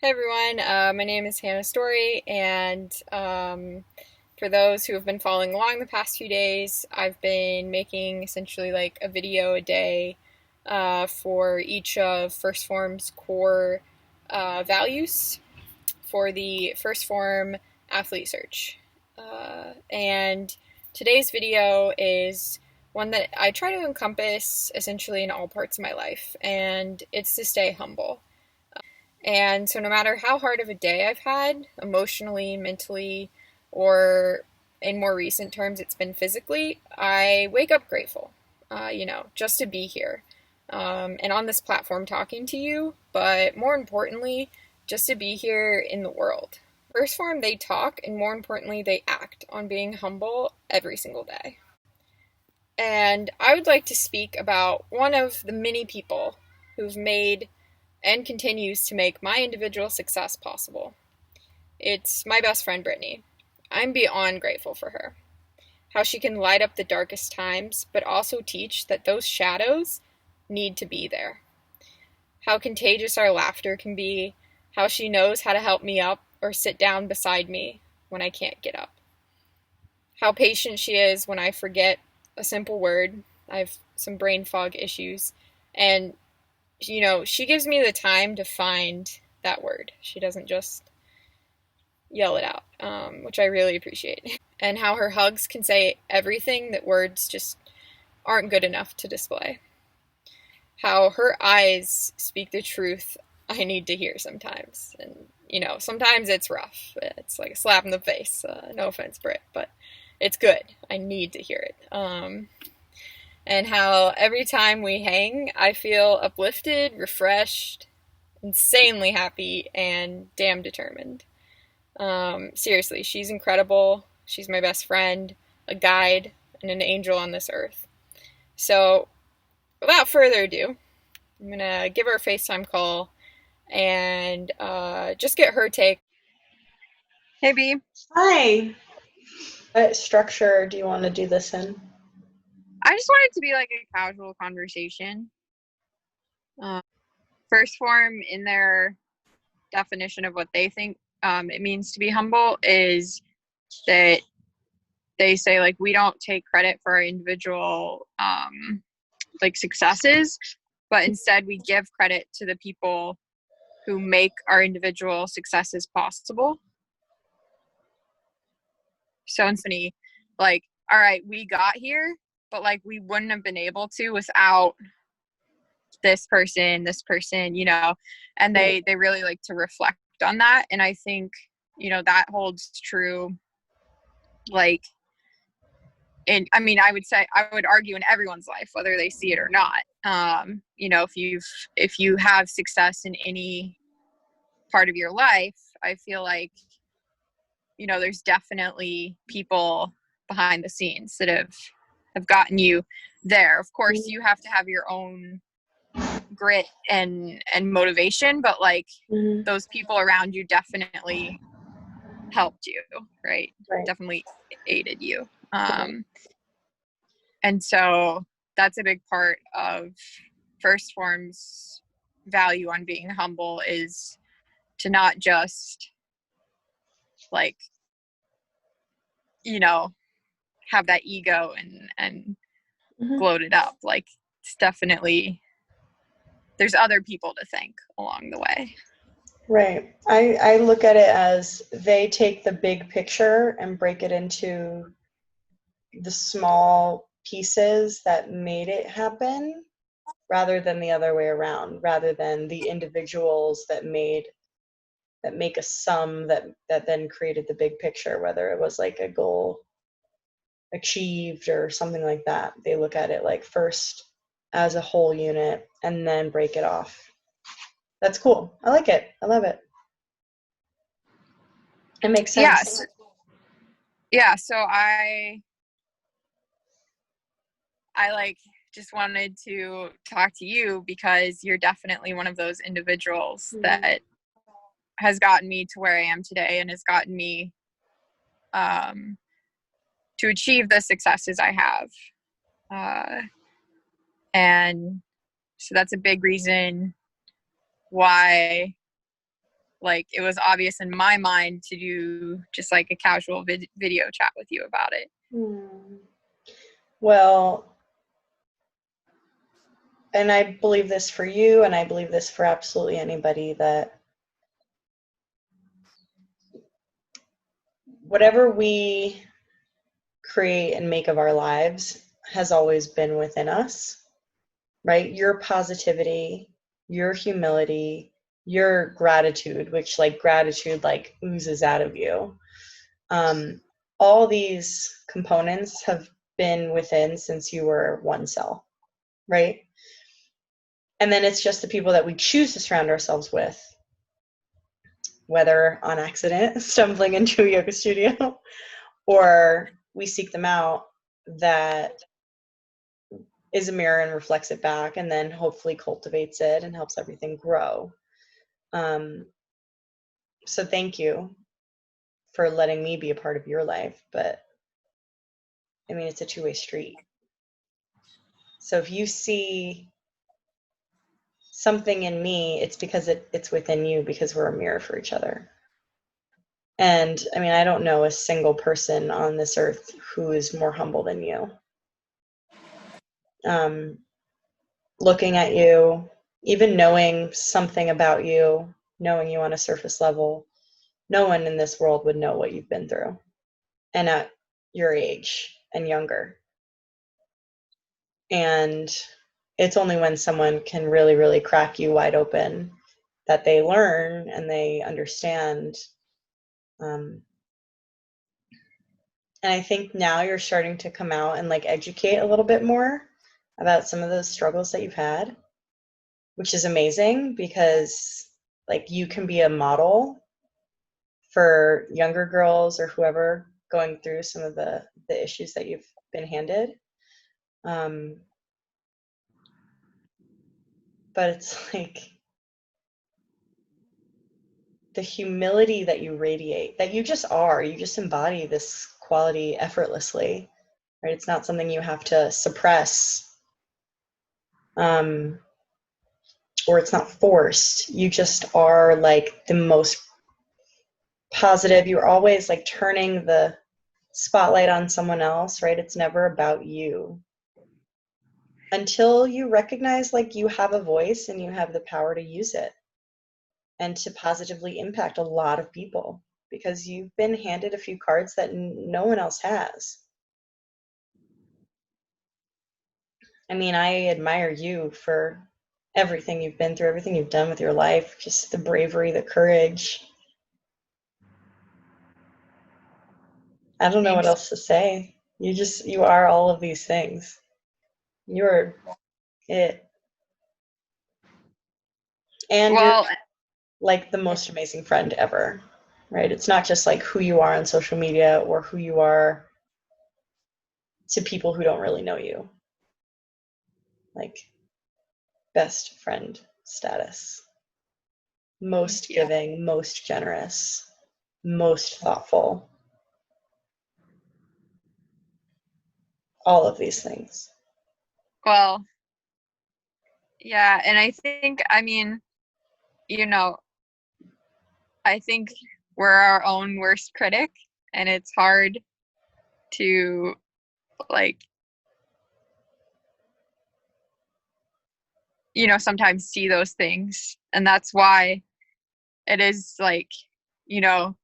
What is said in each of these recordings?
Hey everyone, my name is Hannah Story, and for those who have been following along the past few days, I've been making essentially like a video a day for each of First Form's core values for the First Form Athlete Search. And today's video is one that I try to encompass essentially in all parts of my life, and it's to stay humble. And so, no matter how hard of a day I've had, emotionally, mentally, or in more recent terms, it's been physically, I wake up grateful, just to be here and on this platform talking to you, but more importantly, just to be here in the world. First Form, they talk, and more importantly, they act on being humble every single day. And I would like to speak about one of the many people who've made and continues to make my individual success possible. It's my best friend, Brittany. I'm beyond grateful for her. How she can light up the darkest times, but also teach that those shadows need to be there. How contagious our laughter can be, how she knows how to help me up or sit down beside me when I can't get up. How patient she is when I forget a simple word. I have some brain fog issues, and she gives me the time to find that word. She doesn't just yell it out, which I really appreciate. And how her hugs can say everything that words just aren't good enough to display. How her eyes speak the truth I need to hear sometimes. And, sometimes it's rough. It's like a slap in the face. No offense, Britt, but it's good. I need to hear it. And how every time we hang, I feel uplifted, refreshed, insanely happy, and damn determined. Seriously, she's incredible. She's my best friend, a guide, and an angel on this earth. So, without further ado, I'm gonna give her a FaceTime call and just get her take. Hey, B. Hi. What structure do you want to do this in? I just want it to be like a casual conversation. First Form, in their definition of what they think it means to be humble, is that they say like we don't take credit for our individual like successes, but instead we give credit to the people who make our individual successes possible. So it's funny, like, all right, we got here, but like we wouldn't have been able to without this person, and they really like to reflect on that. And I think, that holds true, like, I would argue in everyone's life, whether they see it or not. If you have success in any part of your life, I feel like, there's definitely people behind the scenes that have gotten you there. Of course, you have to have your own grit and motivation, but like Mhm. those people around you definitely helped you, right? Right. Definitely aided you. And so that's a big part of First Form's value on being humble, is to not just like, have that ego and Mhm. gloat it up. Like, it's definitely, there's other people to thank along the way. Right. I look at it as they take the big picture and break it into the small pieces that made it happen rather than the other way around, rather than the individuals that make a sum that then created the big picture, whether it was like a goal achieved or something like that. They look at it like first as a whole unit and then break it off. That's cool. I like it. I love it. It makes sense. Yes. Yeah. So I like just wanted to talk to you because you're definitely one of those individuals Mhm. that has gotten me to where I am today and has gotten me um, to achieve the successes I have. And so that's a big reason why like it was obvious in my mind to do just like a casual video chat with you about it. Well, and I believe this for you, and I believe this for absolutely anybody, that whatever we create and make of our lives has always been within us, right? Your positivity, your humility, your gratitude, which like gratitude like oozes out of you. All these components have been within since you were one cell, right? And then it's just the people that we choose to surround ourselves with, whether on accident, stumbling into a yoga studio, or we seek them out, that is a mirror and reflects it back and then hopefully cultivates it and helps everything grow. So thank you for letting me be a part of your life. But I mean, it's a two-way street. So if you see something in me, it's because it's within you, because we're a mirror for each other. And I mean, I don't know a single person on this earth who is more humble than you. Looking at you, even knowing something about you, knowing you on a surface level, no one in this world would know what you've been through, and at your age and younger. And it's only when someone can really, really crack you wide open that they learn and they understand. And I think now you're starting to come out and like educate a little bit more about some of those struggles that you've had, which is amazing, because like you can be a model for younger girls or whoever going through some of the issues that you've been handed. But it's like the humility that you radiate, that you just are, you just embody this quality effortlessly, right? It's not something you have to suppress, or it's not forced. You just are like the most positive. You're always like turning the spotlight on someone else, right? It's never about you. Until you recognize like you have a voice and you have the power to use it and to positively impact a lot of people, because you've been handed a few cards that no one else has. I mean, I admire you for everything you've been through, everything you've done with your life, just the bravery, the courage. I don't know what Thanks. else to say. You are all of these things. You're it. And you're Well, like the most amazing friend ever, right? It's not just like who you are on social media or who you are to people who don't really know you. Like best friend status. Most thank you. giving, most generous, most thoughtful. All of these things. Well, yeah, and I think, I mean, you know, I think we're our own worst critic, and it's hard to like, sometimes see those things. And that's why it is like, you know,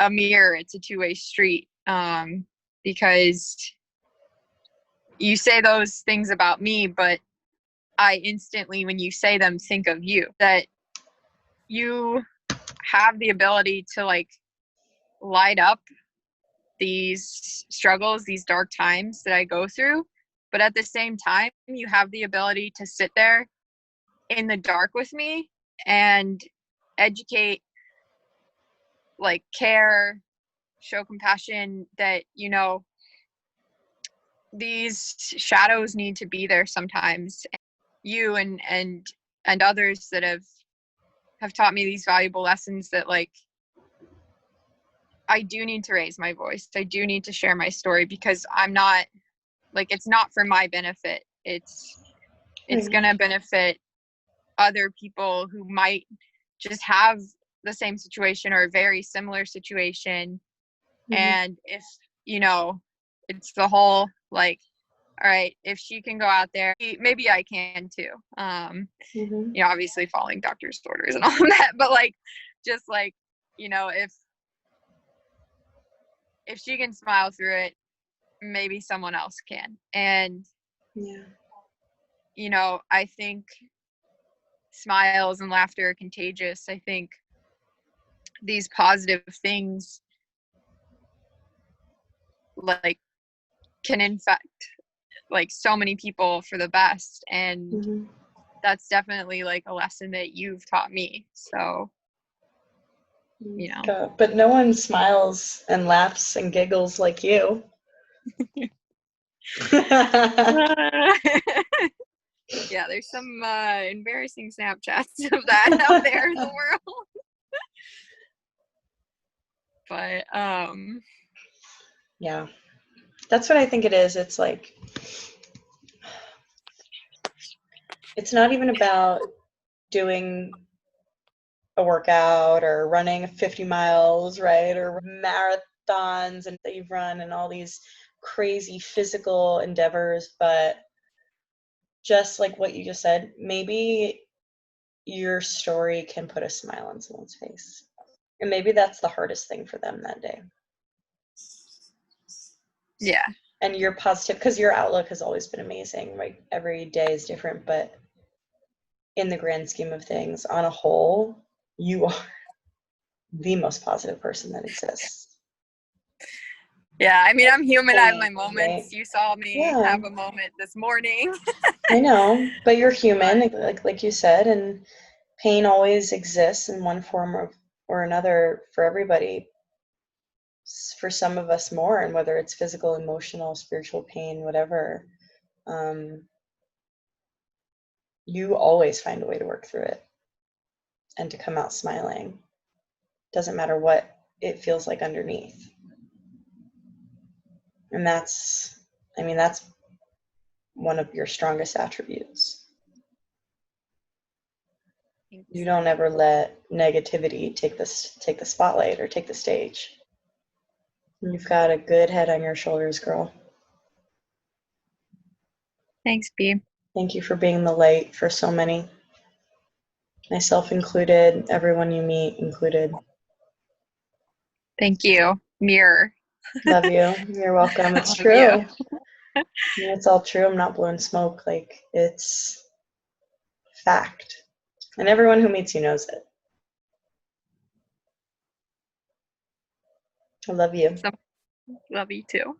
a mirror, it's a two-way street. Because you say those things about me, but I instantly, when you say them, think of you. That you have the ability to like light up these struggles, these dark times that I go through. But at the same time, you have the ability to sit there in the dark with me and educate, like care, show compassion, that, these shadows need to be there sometimes. You and others that have taught me these valuable lessons, that like I do need to raise my voice. I do need to share my story, because I'm not like, it's not for my benefit. It's Right. going to benefit other people who might just have the same situation or a very similar situation. Mm-hmm. And if, you know, it's the whole like, all right, if she can go out there, maybe I can too. Mm-hmm. You know, obviously following doctor's orders and all of that, but like, just like, you know, if she can smile through it, maybe someone else can. And, Yeah. you know, I think smiles and laughter are contagious. I think these positive things like can infect like so many people for the best, and Mm-hmm. that's definitely like a lesson that you've taught me. So, you know. But no one smiles and laughs and giggles like you. Yeah, there's some embarrassing Snapchats of that out there in the world. But Yeah, that's what I think it is. It's like, it's not even about doing a workout or running 50 miles, right? Or marathons and that you've run and all these crazy physical endeavors, but just like what you just said, maybe your story can put a smile on someone's face. And maybe that's the hardest thing for them that day. yeah. And you're positive because your outlook has always been amazing. Like every day is different, but in the grand scheme of things, on a whole, you are the most positive person that exists. Yeah, I mean, I'm human. I have my Amazing, moments. right? You saw me Yeah, have a moment this morning. I know, but you're human, But like you said, and pain always exists in one form or another for everybody. For some of us more, and whether it's physical, emotional, spiritual pain, whatever, um, you always find a way to work through it and to come out smiling. Doesn't matter what it feels like underneath. And that's, I mean, that's one of your strongest attributes. You thanks. don't ever let negativity take the spotlight or take the stage. You've got a good head on your shoulders, girl. Thanks, B. Thank you for being the light for so many, myself included, everyone you meet included. Thank you. Mirror. Love you. You're welcome. It's Love you. true. It's all true. I'm not blowing smoke. Like, it's fact. And everyone who meets you knows it. I love you. So, love you too.